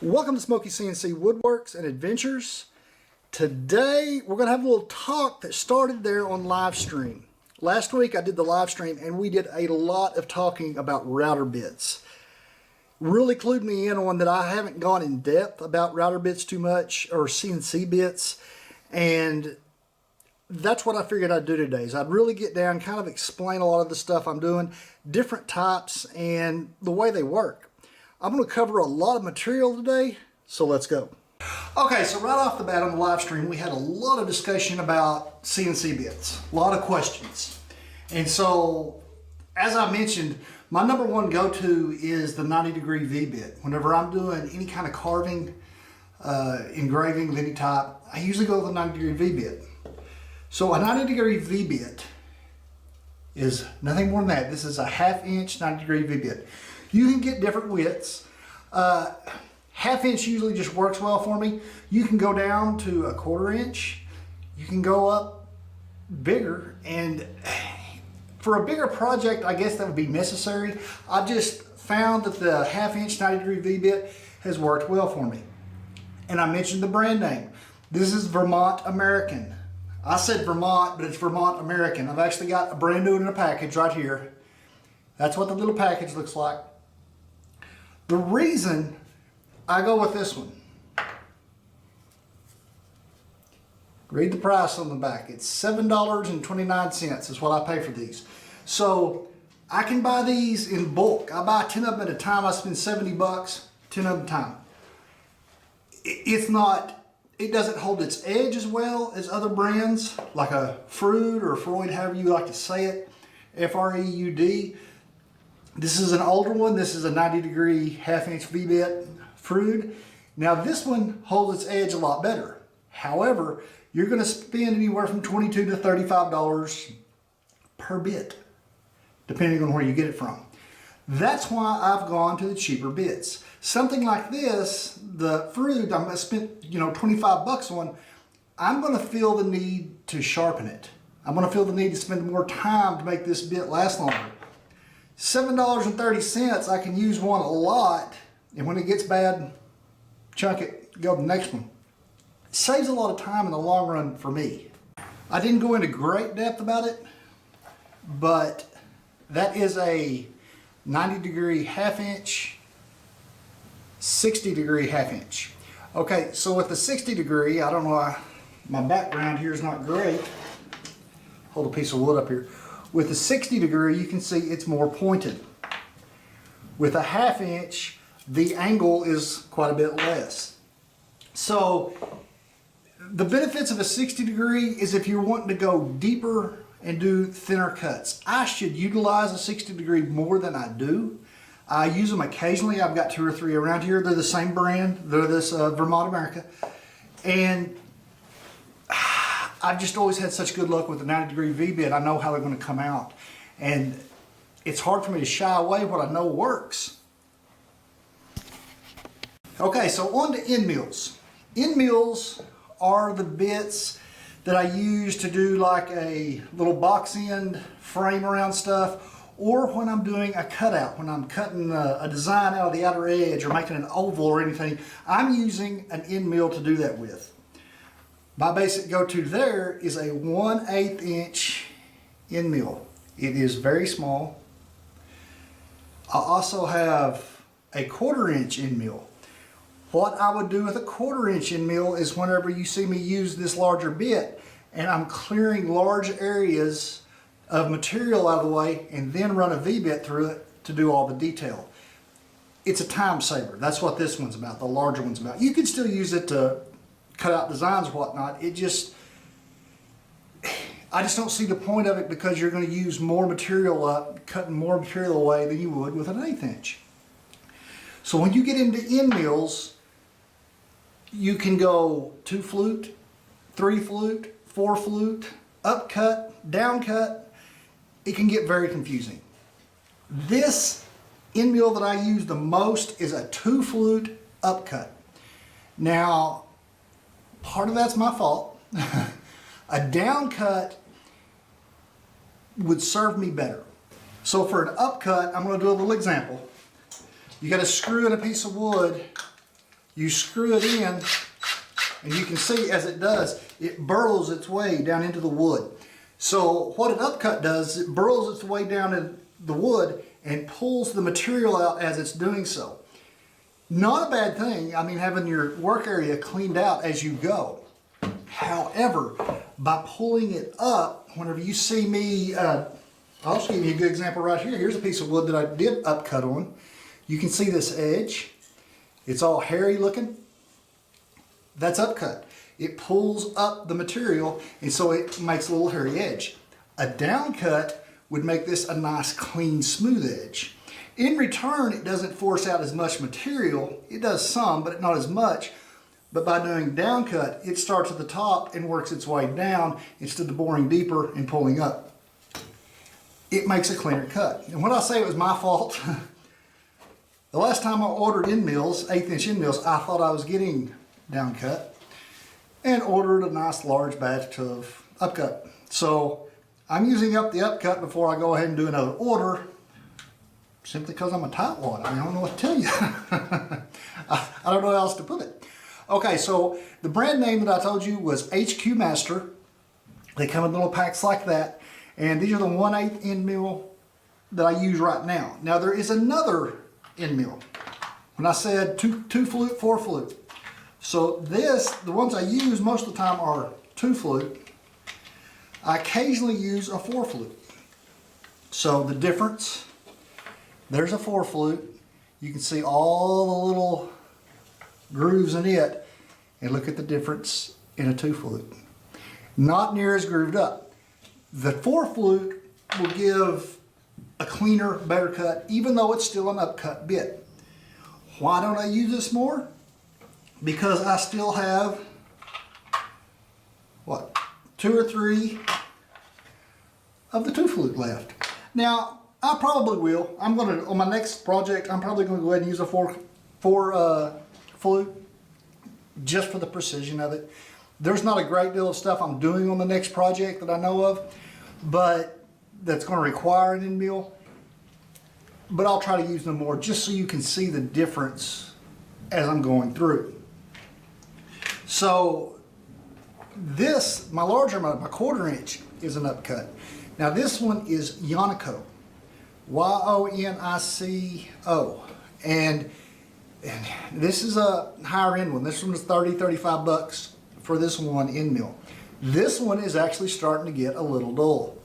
Welcome to Smokey CNC Woodworks and Adventures. Today we're going to have a little talk that started there on live stream. Last week I did the live stream and we did a lot of talking about router bits. Really clued me in on that I haven't gone in depth about router bits too much, or CNC bits, and that's what I figured I'd do today. Is I'd really get down, kind of explain a lot of the stuff I'm doing, different types, and the way they work. I'm going to cover a lot of material today, so let's go. Okay, so right off the bat on the live stream, we had a lot of discussion about CNC bits, a lot of questions. And so, as I mentioned, my number one go-to is the 90-degree V-bit. Whenever I'm doing any kind of carving, engraving of any type, I usually go with a 90-degree V-bit. So a 90-degree V-bit is nothing more than that. This is a half-inch 90-degree V-bit. You can get different widths. Half inch usually just works well for me. You can go down to a 1/4 inch. You can go up bigger, and for a bigger project, I guess that would be necessary. I just found that the half-inch 90-degree V-bit has worked well for me. And I mentioned the brand name. This is Vermont American. I said Vermont, but it's Vermont American. I've actually got a brand new in a package right here. That's what the little package looks like. The reason I go with this one, read the price on the back. It's $7.29 is what I pay for these. So I can buy these in bulk. I buy 10 of them at a time. I spend 70 bucks, 10 of them at a time. It doesn't hold its edge as well as other brands, like a Freud or Freud, however you like to say it, F-R-E-U-D. This is an older one. This is a 90-degree half-inch V-bit Freud. Now this one holds its edge a lot better. However, you're going to spend anywhere from $22 to $35 per bit, depending on where you get it from. That's why I've gone to the cheaper bits. Something like this, the Freud, I'm going to spend 25 bucks on. I'm going to feel the need to sharpen it. I'm going to feel the need to spend more time to make this bit last longer. $7.30, I can use one a lot, and when it gets bad, chunk it, go to the next one. It saves a lot of time in the long run for me. I didn't go into great depth about it, but that is a 90-degree half-inch, 60-degree half-inch. Okay, so with the 60-degree, I don't know why my background here is not great. Hold a piece of wood up here. With the 60-degree, you can see it's more pointed. With a half-inch, the angle is quite a bit less. So the benefits of a 60-degree is if you're wanting to go deeper and do thinner cuts. I should utilize a 60-degree more than I do. I use them occasionally. I've got 2 or 3 around here. They're the same brand. They're this Vermont America. And I've just always had such good luck with the 90-degree V-bit. I know how they're going to come out. And it's hard for me to shy away what I know works. Okay, so on to end mills. End mills are the bits that I use to do like a little box end frame around stuff, or when I'm doing a cutout, when I'm cutting a design out of the outer edge or making an oval or anything, I'm using an end mill to do that with. My basic go-to there is a 1/8 inch end mill. It is very small. I also have a 1/4 inch end mill. What I would do with a 1/4 inch end mill is whenever you see me use this larger bit and I'm clearing large areas of material out of the way and then run a V-bit through it to do all the detail. It's a time saver. That's what this one's about, the larger one's about. You can still use it to cut out designs and whatnot. I just don't see the point of it, because you're going to use more material up, cutting more material away than you would with an 1/8 inch. So when you get into end mills, you can go 2 flute, 3 flute, 4 flute, upcut, downcut. It can get very confusing. This end mill that I use the most is a 2 flute upcut. Now, part of that's my fault. A downcut would serve me better. So for an upcut, I'm going to do a little example. You got a screw and a piece of wood. you screw it in, and you can see as it does, it burrows its way down into the wood. So what an upcut does, it burrows its way down in the wood and pulls the material out as it's doing so. Not a bad thing, I mean, having your work area cleaned out as you go. However, by pulling it up, whenever you see me, I'll just give you a good example right here. Here's a piece of wood that I did upcut on. You can see this edge. It's all hairy looking. That's upcut. It pulls up the material, and so it makes a little hairy edge. A downcut would make this a nice, clean, smooth edge. In return, it doesn't force out as much material. It does some, but not as much. But by doing downcut, it starts at the top and works its way down instead of boring deeper and pulling up. It makes a cleaner cut. And when I say it was my fault, the last time I ordered end mills, 1/8" end mills, I thought I was getting downcut and ordered a nice large batch of upcut. So I'm using up the upcut before I go ahead and do another order, simply because I'm a tightwad. I don't know what to tell you. I don't know how else to put it. Okay, so the brand name that I told you was HQ Master. They come in little packs like that, and these are the 1/8 end mill that I use right now. Now there is another end mill. When I said two flute, 4 flute. So the ones I use most of the time are 2 flute. I occasionally use a 4 flute. So the difference, there's a 4 flute. You can see all the little grooves in it, and look at the difference in a 2 flute. Not near as grooved up. The 4 flute will give a cleaner, better cut, even though it's still an upcut bit. Why don't I use this more? Because I still have, what, 2 or 3 of the 2 flute left. Now, I probably will. I'm gonna, on my next project, I'm probably gonna go ahead and use a 4 flute, just for the precision of it. There's not a great deal of stuff I'm doing on the next project that I know of, but that's gonna require an end mill. But I'll try to use them more just so you can see the difference as I'm going through. So this, my 1/4" is an upcut. Now this one is Yonico, Yonico, and this is a higher end one. This one is 30, 35 bucks for this one end mill. This one is actually starting to get a little dull.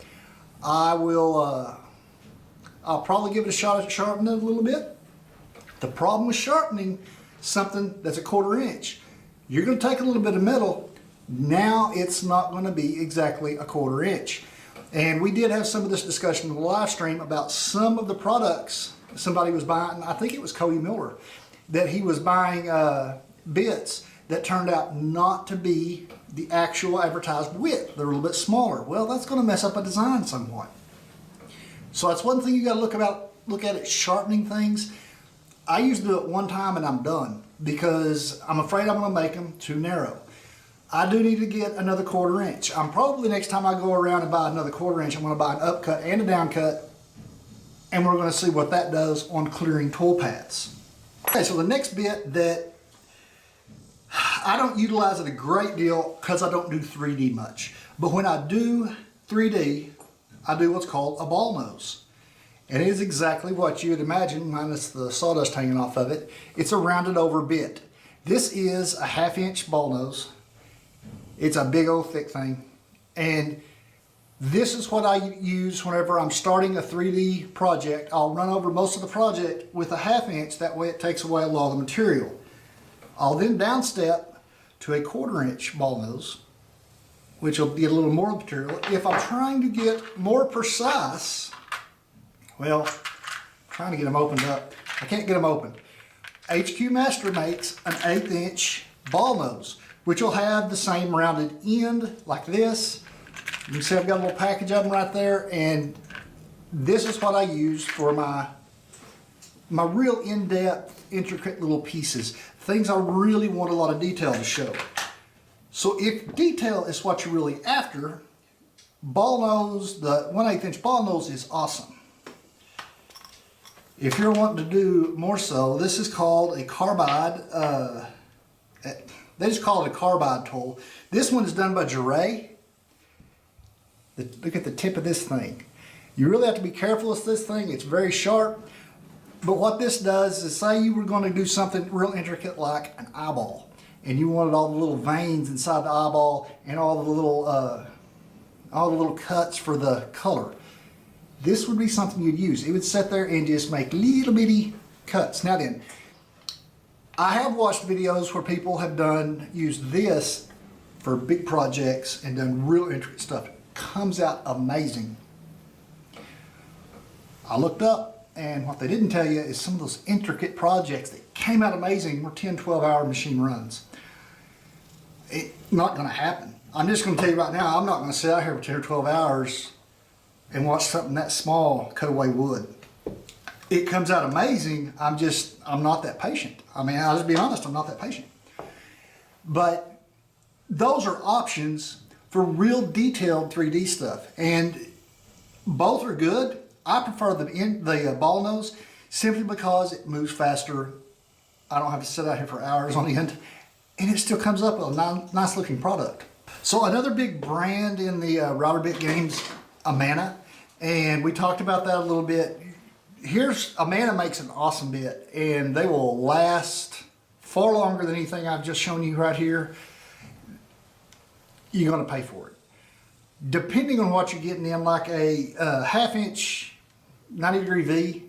I'll probably give it a shot at sharpening it a little bit. The problem with sharpening something that's a 1/4 inch, you're going to take a little bit of metal. Now it's not going to be exactly a 1/4 inch. And we did have some of this discussion in the live stream about some of the products somebody was buying. I think it was Cody Miller, that he was buying bits that turned out not to be the actual advertised width. They're a little bit smaller. Well, that's going to mess up a design somewhat. So that's one thing you got to look at it, sharpening things. I used to do it one time and I'm done because I'm afraid I'm going to make them too narrow. I do need to get another 1/4 inch. I'm probably, next time I go around and buy another 1/4 inch, I'm going to buy an upcut and a downcut, and we're going to see what that does on clearing tool paths. Okay, so the next bit that I don't utilize it a great deal because I don't do 3D much. But when I do 3D, I do what's called a ball nose. And it is exactly what you would imagine, minus the sawdust hanging off of it. It's a rounded over bit. This is a 1/2 inch ball nose. It's a big old thick thing. And this is what I use whenever I'm starting a 3D project. I'll run over most of the project with a 1/2 inch, that way it takes away a lot of the material. I'll then downstep to a 1/4 inch ball nose, which will get a little more material. If I'm trying to get more precise, well, I'm trying to get them opened up. I can't get them open. HQ Master makes an 1/8 inch ball nose, which will have the same rounded end like this. You can see I've got a little package of them right there, and this is what I use for my real in-depth, intricate little pieces. Things I really want a lot of detail to show. So if detail is what you're really after, ball nose, the 1/8 inch ball nose is awesome. If you're wanting to do more so, this is called a carbide They just call it a carbide tool. This one is done by Juray. Look at the tip of this thing. You really have to be careful with this thing. It's very sharp. But what this does is, say you were going to do something real intricate like an eyeball, and you wanted all the little veins inside the eyeball and all the little cuts for the color. This would be something you'd use. It would sit there and just make little bitty cuts. Now then, I have watched videos where people have used this for big projects and done real intricate stuff. It comes out amazing. I looked up, and what they didn't tell you is some of those intricate projects that came out amazing were 10, 12-hour machine runs. It's not going to happen. I'm just going to tell you right now, I'm not going to sit out here for 10 or 12 hours and watch something that small cut away wood. It comes out amazing. I'm not that patient. I mean, I'll just be honest, I'm not that patient. But those are options for real detailed 3D stuff. And both are good. I prefer the ball nose simply because it moves faster. I don't have to sit out here for hours on end. And it still comes up with a nice looking product. So another big brand in the router bit games, Amana. And we talked about that a little bit. Amana makes an awesome bit, and they will last far longer than anything I've just shown you right here. You're going to pay for it. Depending on what you're getting in, like a 1/2 inch 90-degree V,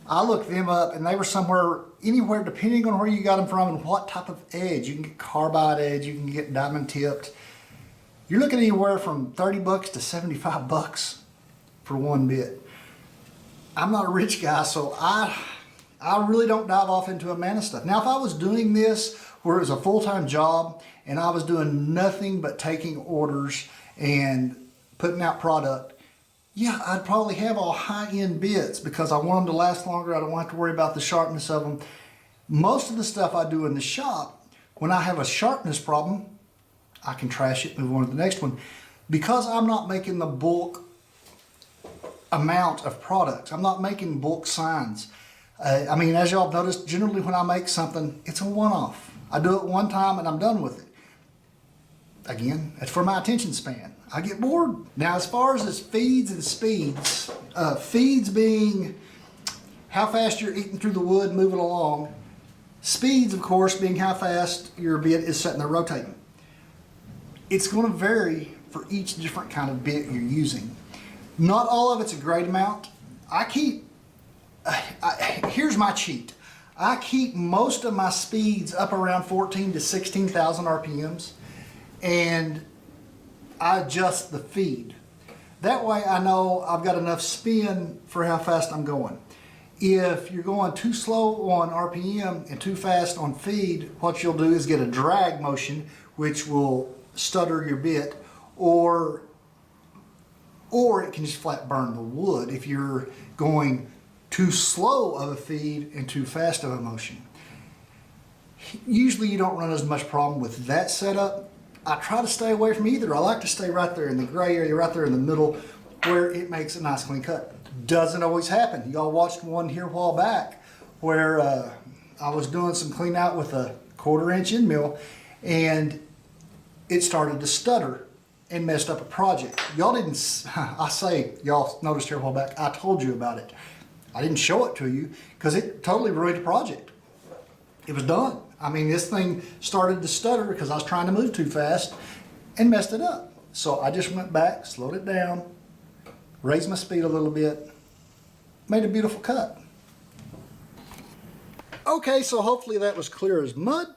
I looked them up and they were anywhere, depending on where you got them from and what type of edge. You can get carbide edge, you can get diamond tipped. You're looking anywhere from 30 bucks to 75 bucks for one bit. I'm not a rich guy, so I really don't dive off into Amana stuff. Now, if I was doing this where it was a full-time job and I was doing nothing but taking orders and putting out product, yeah, I'd probably have all high-end bits because I want them to last longer. I don't have to worry about the sharpness of them. Most of the stuff I do in the shop, when I have a sharpness problem, I can trash it, move on to the next one. Because I'm not making the bulk amount of products. I'm not making bulk signs. I mean, as y'all have noticed, generally when I make something, it's a one-off. I do it one time and I'm done with it. Again, it's for my attention span. I get bored. Now, as far as feeds and speeds, feeds being how fast you're eating through the wood, moving along. Speeds, of course, being how fast your bit is sitting there rotating. It's going to vary for each different kind of bit you're using. Not all of it's a great amount. Here's my cheat. I keep most of my speeds up around 14 to 16,000 RPMs, and I adjust the feed. That way I know I've got enough spin for how fast I'm going. If you're going too slow on RPM and too fast on feed, what you'll do is get a drag motion, which will stutter your bit, or it can just flat burn the wood if you're going too slow of a feed and too fast of a motion. Usually you don't run as much problem with that setup. I try to stay away from either. I like to stay right there in the gray area, right there in the middle, where it makes a nice clean cut. Doesn't always happen. Y'all watched one here a while back where I was doing some clean out with a 1/4 inch end mill, and it started to stutter and messed up a project. Y'all didn't, y'all noticed here a while back, I told you about it. I didn't show it to you because it totally ruined the project. It was done. I mean, this thing started to stutter because I was trying to move too fast and messed it up. So I just went back, slowed it down, raised my speed a little bit, made a beautiful cut. Okay, so hopefully that was clear as mud.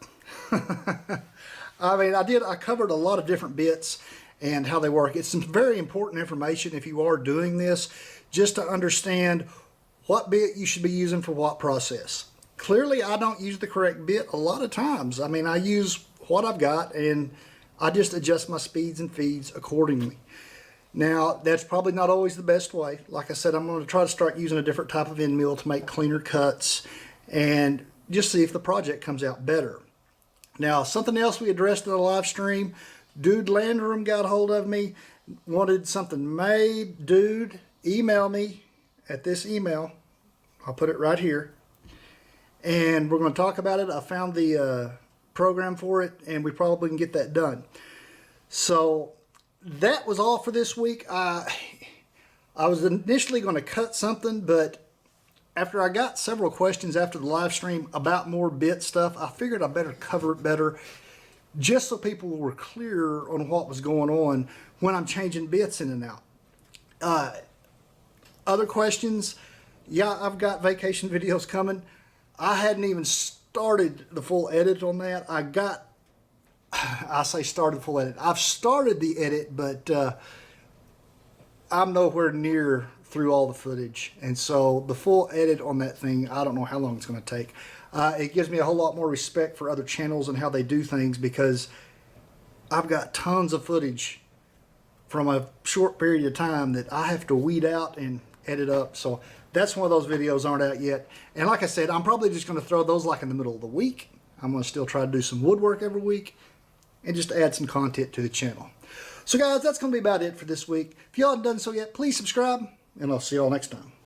I mean, I covered a lot of different bits and how they work. It's some very important information if you are doing this, just to understand what bit you should be using for what process. Clearly, I don't use the correct bit a lot of times. I mean, I use what I've got and I just adjust my speeds and feeds accordingly. Now, that's probably not always the best way. Like I said, I'm going to try to start using a different type of end mill to make cleaner cuts and just see if the project comes out better. Now, something else we addressed in the live stream, Dude Landrum got a hold of me, wanted something made. Dude, email me at this email. I'll put it right here. And we're going to talk about it. I found the program for it, and we probably can get that done. So that was all for this week. I was initially going to cut something, but after I got several questions after the live stream about more bit stuff, I figured I better cover it better, just so people were clear on what was going on when I'm changing bits in and out. Other questions? Yeah, I've got vacation videos coming. I hadn't even started the full edit on that. I say started full edit. I've started the edit, but I'm nowhere near through all the footage. And so the full edit on that thing, I don't know how long it's going to take. It gives me a whole lot more respect for other channels and how they do things, because I've got tons of footage from a short period of time that I have to weed out and edit up. So that's one of those videos aren't out yet. And like I said, I'm probably just going to throw those like in the middle of the week. I'm going to still try to do some woodwork every week and just add some content to the channel. So guys, that's going to be about it for this week. If y'all haven't done so yet, please subscribe, and I'll see y'all next time.